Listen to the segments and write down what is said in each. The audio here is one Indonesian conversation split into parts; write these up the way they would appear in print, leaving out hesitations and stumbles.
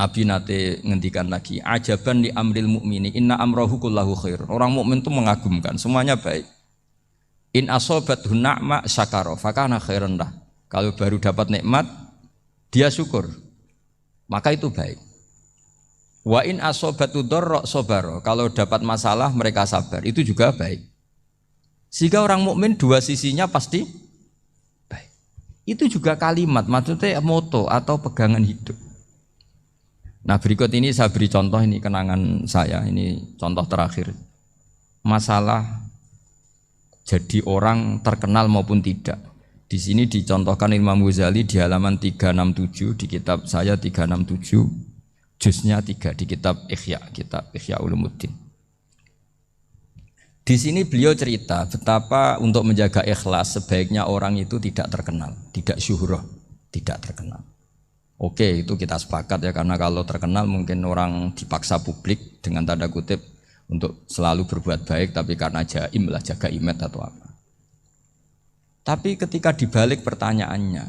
Nabi nate ngendikan lagi, ajaban li amril mukmini inna amrahu kullahu khair. Orang mukmin itu mengagumkan, semuanya baik. In asobathu na'ma syakara fakana khairan lah. Kalau baru dapat nikmat, dia syukur, maka itu baik. Wa in asobatu dharra sabara. Kalau dapat masalah mereka sabar, itu juga baik. Sehingga orang mukmin dua sisinya pasti baik. Itu juga kalimat, maksudnya moto atau pegangan hidup. Nah berikut ini saya beri contoh, ini kenangan saya, ini contoh terakhir. Masalah jadi orang terkenal maupun tidak. Di sini dicontohkan Imam Ghazali di halaman 367 di kitab saya 367, juznya 3 di kitab Ihya Ulumuddin. Di sini beliau cerita betapa untuk menjaga ikhlas sebaiknya orang itu tidak terkenal, tidak syuhrah, tidak terkenal. Oke, itu kita sepakat ya, karena kalau terkenal mungkin orang dipaksa publik dengan tanda kutip untuk selalu berbuat baik, tapi karena jaim lah, jaga image atau apa. Tapi ketika dibalik pertanyaannya,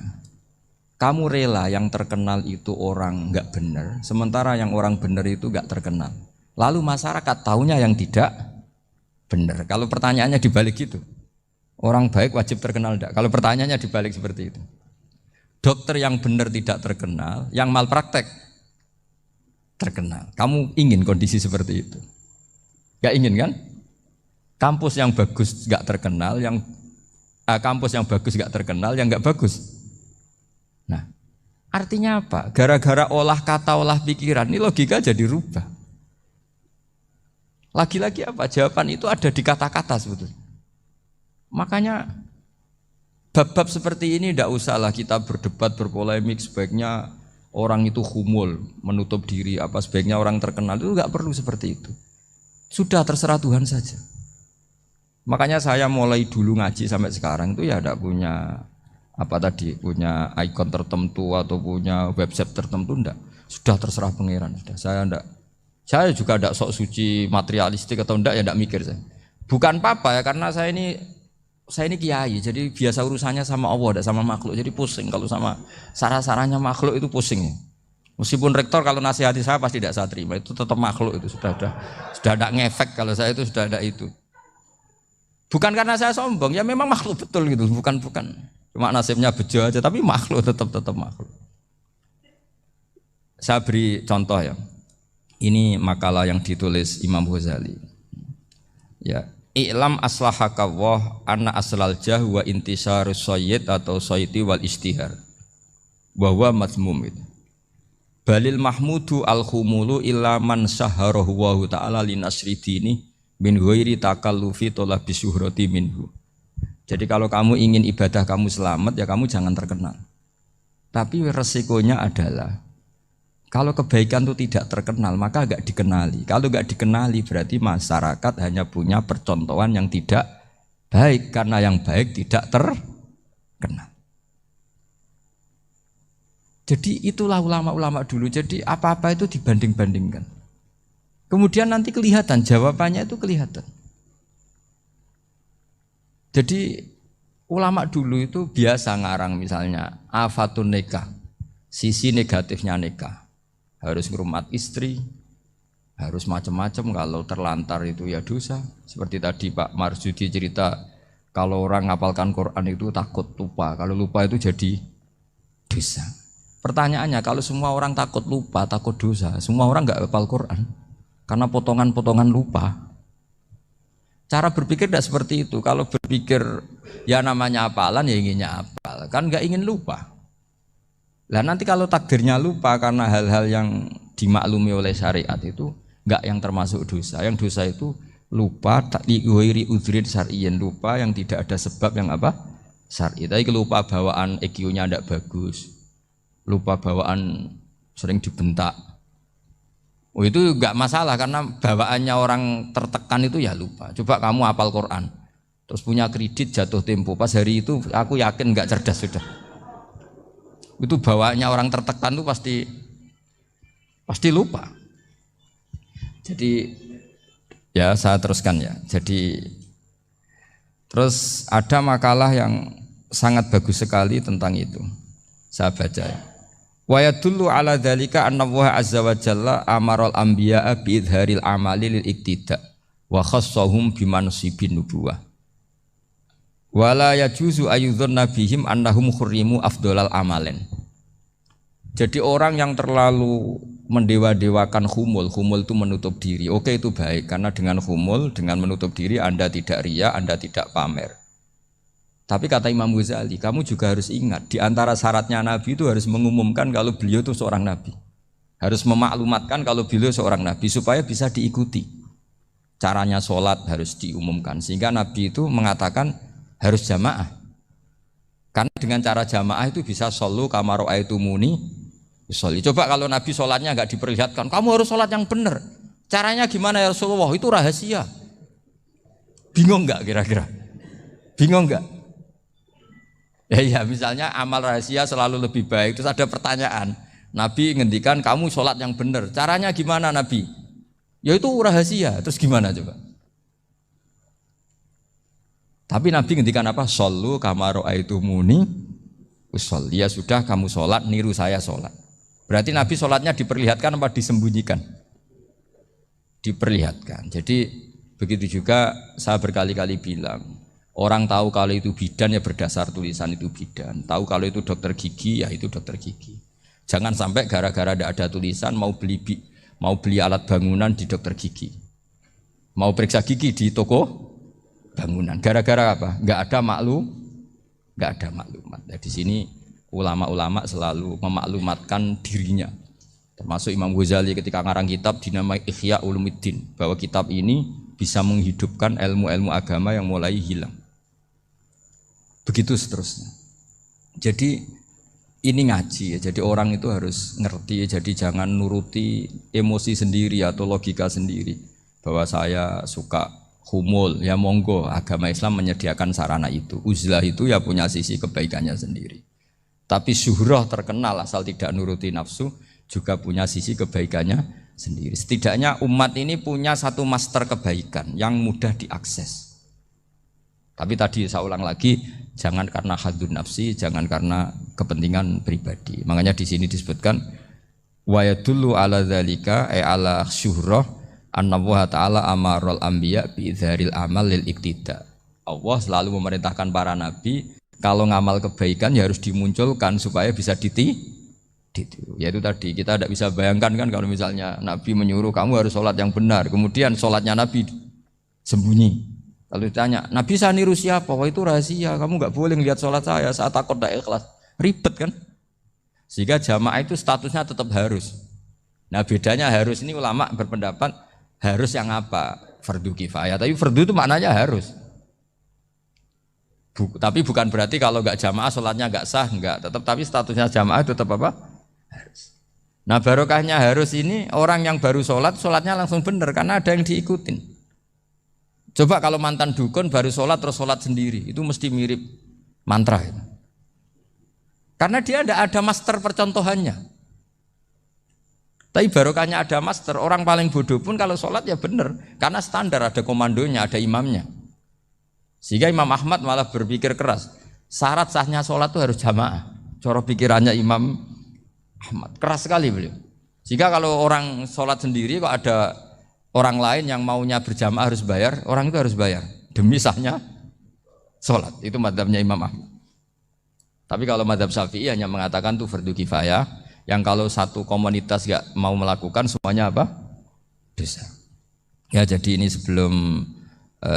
kamu rela yang terkenal itu orang nggak benar, sementara yang orang benar itu nggak terkenal. Lalu masyarakat taunya yang tidak benar. Kalau pertanyaannya dibalik gitu, orang baik wajib terkenal enggak? Kalau pertanyaannya dibalik seperti itu. Dokter yang benar tidak terkenal, yang malpraktek terkenal. Kamu ingin kondisi seperti itu? Gak ingin kan? Kampus yang bagus gak terkenal, kampus yang bagus gak terkenal, yang gak bagus. Nah, artinya apa? Gara-gara olah kata, olah pikiran, ini logika jadi rubah. Lagi-lagi apa? Jawaban itu ada di kata-kata sebetulnya. Makanya bab-bab seperti ini tidak usahlah kita berdebat, berpolemik, sebaiknya orang itu humul, menutup diri, apa sebaiknya orang terkenal, itu nggak perlu seperti itu. Sudah terserah Tuhan saja. Makanya saya mulai dulu ngaji sampai sekarang itu ya tidak punya punya ikon tertentu atau punya website tertentu, enggak. Sudah terserah pangeran, sudah. Saya juga tidak sok suci materialistik atau enggak, ya tidak mikir saya. Bukan apa-apa ya, karena saya ini kiai, jadi biasa urusannya sama Allah, tidak sama makhluk. Jadi pusing kalau sama sarah-sarahnya makhluk itu pusing. Meskipun rektor kalau nasihati saya pasti tidak saya terima, itu tetap makhluk, itu sudah ada ngefek kalau saya itu sudah ada itu. Bukan karena saya sombong, ya memang makhluk betul gitu, bukan cuma nasibnya bejo aja, tapi makhluk tetap makhluk. Saya beri contoh ya. Ini makalah yang ditulis Imam Ghazali. Ya. I'lam aslahaka Allah anna aslal jah wa intisarus sayyid atau sayyidi wal istihar wa huwa mazmum itu. Balil mahmudu al khumulu illa man saharahu wa ta'ala linasri dini min ghairi takallufi talabi syuhrati minhu. Jadi kalau kamu ingin ibadah kamu selamat, ya kamu jangan terkenal. Tapi resikonya adalah kalau kebaikan itu tidak terkenal, maka agak dikenali. Kalau agak dikenali berarti masyarakat hanya punya percontohan yang tidak baik, karena yang baik tidak terkenal. Jadi itulah ulama-ulama dulu. Jadi apa-apa itu dibanding-bandingkan. Kemudian nanti kelihatan, jawabannya itu kelihatan. Jadi ulama dulu itu biasa ngarang misalnya afatun nikah, sisi negatifnya nikah. Harus ngurmat istri, harus macam-macam, kalau terlantar itu ya dosa. Seperti tadi Pak Marsudi cerita, kalau orang ngapalkan Quran itu takut lupa, kalau lupa itu jadi dosa. Pertanyaannya, kalau semua orang takut lupa, takut dosa, semua orang nggak hafal Quran karena potongan-potongan lupa. Cara berpikir tidak seperti itu. Kalau berpikir ya namanya hafalan, ya inginnya hafal, kan nggak ingin lupa. Lah nanti kalau takdirnya lupa karena hal-hal yang dimaklumi oleh syariat itu enggak yang termasuk dosa. Yang dosa itu lupa li'ghairi udhrin syar'iyyin, lupa yang tidak ada sebab yang apa? Syar'i. Tapi lupa bawaan EQ-nya enggak bagus. Lupa bawaan sering dibentak. Oh itu enggak masalah karena bawaannya orang tertekan itu ya lupa. Coba kamu hafal Quran, terus punya kredit jatuh tempo, pas hari itu aku yakin enggak cerdas sudah. Itu bawaannya orang tertekan itu pasti lupa. Jadi ya saya teruskan ya. Jadi terus ada makalah yang sangat bagus sekali tentang itu. Saya baca ya. Wa yadullu ala dzalika anna Allah azza wa jalla amaral anbiya'a bi idharil amali lil iktida wa khassahum bi mansibin nubuwah. Wala yajuzu ayyudhanna bihim annahum khurrimu afdhalal amalen. Jadi orang yang terlalu mendewa-dewakan khumul itu menutup diri. Oke, itu baik karena dengan khumul, dengan menutup diri Anda tidak riya, Anda tidak pamer. Tapi kata Imam Ghazali, kamu juga harus ingat di antara syaratnya Nabi itu harus mengumumkan kalau beliau itu seorang Nabi. Harus memaklumatkan kalau beliau seorang Nabi supaya bisa diikuti. Caranya sholat harus diumumkan sehingga Nabi itu mengatakan harus jamaah. Karena dengan cara jamaah itu bisa shollu kama ra'aitumuni usolli. Coba kalau Nabi sholatnya enggak diperlihatkan, kamu harus sholat yang benar. Caranya gimana ya Rasulullah? Itu rahasia. Bingung enggak kira-kira? Bingung enggak? Ya misalnya amal rahasia selalu lebih baik. Terus ada pertanyaan, Nabi ngendikan kamu sholat yang benar. Caranya gimana Nabi? Ya itu rahasia. Terus gimana coba? Tapi Nabi ngendikan apa? Shollu kama ra'aitumuni usolli. Ya sudah kamu sholat, niru saya sholat. Berarti Nabi sholatnya diperlihatkan apa disembunyikan? Diperlihatkan. Jadi begitu juga saya berkali-kali bilang, orang tahu kalau itu bidan ya berdasar tulisan itu bidan. Tahu kalau itu dokter gigi ya itu dokter gigi. Jangan sampai gara-gara tidak ada tulisan mau beli alat bangunan di dokter gigi. Mau periksa gigi di toko bangunan. Gara-gara apa? Enggak ada maklumat. Nah, di sini ulama-ulama selalu memaklumatkan dirinya. Termasuk Imam Ghazali ketika ngarang kitab dinamai Ihya Ulumuddin, bahwa kitab ini bisa menghidupkan ilmu-ilmu agama yang mulai hilang. Begitu seterusnya. Jadi ini ngaji ya. Jadi orang itu harus ngerti ya. Jadi jangan nuruti emosi sendiri atau logika sendiri. Bahwa saya suka humul, ya monggo. Agama Islam menyediakan sarana itu. Uzlah itu ya punya sisi kebaikannya sendiri. Tapi syuhrah terkenal asal tidak nuruti nafsu juga punya sisi kebaikannya sendiri. Setidaknya umat ini punya satu master kebaikan yang mudah diakses. Tapi tadi saya ulang lagi, jangan karena hadzun nafsi, jangan karena kepentingan pribadi. Makanya di sini disebutkan wa yadullu ala dzalika ala syuhrah anna Allah taala amarul anbiya bi idzharil amal lil iktida. Allah selalu memerintahkan para nabi kalau ngamal kebaikan ya harus dimunculkan supaya bisa ditiru. Yaitu tadi kita tidak bisa bayangkan kan kalau misalnya Nabi menyuruh kamu harus sholat yang benar, kemudian sholatnya Nabi sembunyi. Kalau ditanya, Nabi saya niru siapa? Wah itu rahasia, kamu nggak boleh lihat sholat saya saat takut tidak ikhlas. Ribet kan? Sehingga jamaah itu statusnya tetap harus. Nah bedanya harus ini ulama berpendapat harus yang apa? Fardu kifayah. Tapi fardu itu maknanya harus. Tapi bukan berarti kalau nggak jamaah sholatnya nggak sah, nggak tetap. Tapi statusnya jamaah tetap apa? Harus. Nah barokahnya harus ini orang yang baru sholat, sholatnya langsung benar karena ada yang diikutin. Coba kalau mantan dukun baru sholat terus sholat sendiri, itu mesti mirip mantra. Karena dia tidak ada master percontohannya. Tapi barokahnya ada master, orang paling bodoh pun kalau sholat ya benar, karena standar ada komandonya, ada imamnya. Sehingga Imam Ahmad malah berpikir keras, syarat sahnya sholat itu harus jamaah. Cara pikirannya Imam Ahmad, keras sekali beliau. Sehingga kalau orang sholat sendiri kok ada orang lain yang maunya berjamaah harus bayar, orang itu harus bayar demi sahnya sholat. Itu madzhabnya Imam Ahmad. Tapi kalau madzhab Syafi'i hanya mengatakan itu fardu kifayah, yang kalau satu komunitas gak mau melakukan semuanya apa? Dosa. Ya jadi ini sebelum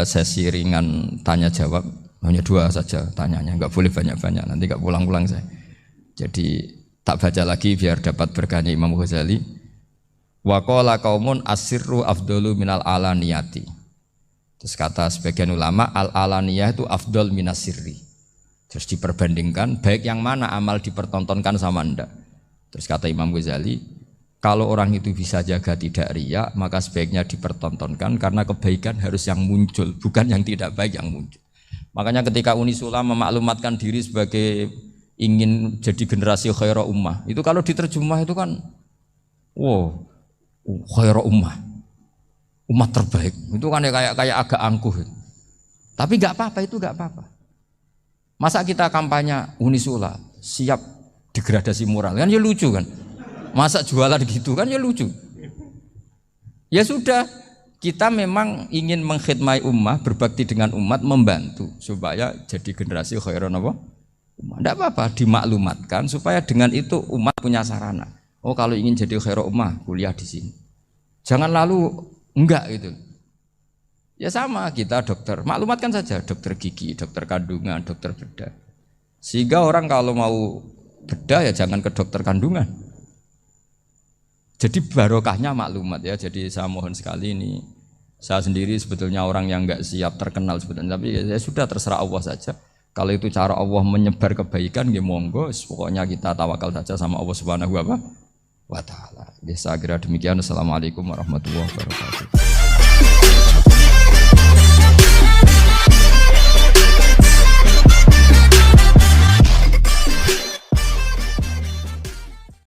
sesi ringan tanya jawab, hanya 2 saja tanyanya, nggak boleh banyak-banyak, nanti nggak pulang-pulang saya. Jadi tak baca lagi biar dapat berkahnya Imam Ghazali. Wa qala qaumun asirru afdalu minal alaniyati. Terus kata sebagian ulama al alaniyah itu afdal minas sirri. Terus diperbandingkan baik yang mana amal dipertontonkan sama ndak. Terus kata Imam Ghazali, kalau orang itu bisa jaga tidak riya, maka sebaiknya dipertontonkan karena kebaikan harus yang muncul, bukan yang tidak baik yang muncul. Makanya ketika Unisula memaklumatkan diri sebagai ingin jadi generasi khairah ummah, itu kalau diterjemah itu kan, wow, khairah ummah, umat terbaik. Itu kan kayak agak angkuh. Tapi nggak apa-apa, itu nggak apa-apa. Masa kita kampanye Unisula siap degradasi moral kan ya lucu kan. Masa jualan gitu kan ya lucu. Ya sudah, kita memang ingin mengkhidmati ummah, berbakti dengan umat, membantu supaya jadi generasi khairon apa? Umat. Tidak apa-apa, dimaklumatkan supaya dengan itu umat punya sarana. Oh kalau ingin jadi khairon ummah, kuliah di sini. Jangan lalu enggak gitu. Ya sama kita dokter, maklumatkan saja dokter gigi, dokter kandungan, dokter bedah. Sehingga orang kalau mau bedah ya jangan ke dokter kandungan. Jadi barokahnya maklumat ya. Jadi saya mohon sekali ini, saya sendiri sebetulnya orang yang enggak siap terkenal sebetulnya, tapi ya sudah terserah Allah saja. Kalau itu cara Allah menyebar kebaikan, ya monggo. Pokoknya kita tawakal saja sama Allah Subhanahu wa Ta'ala. Saya kira demikian. Assalamualaikum warahmatullahi wabarakatuh.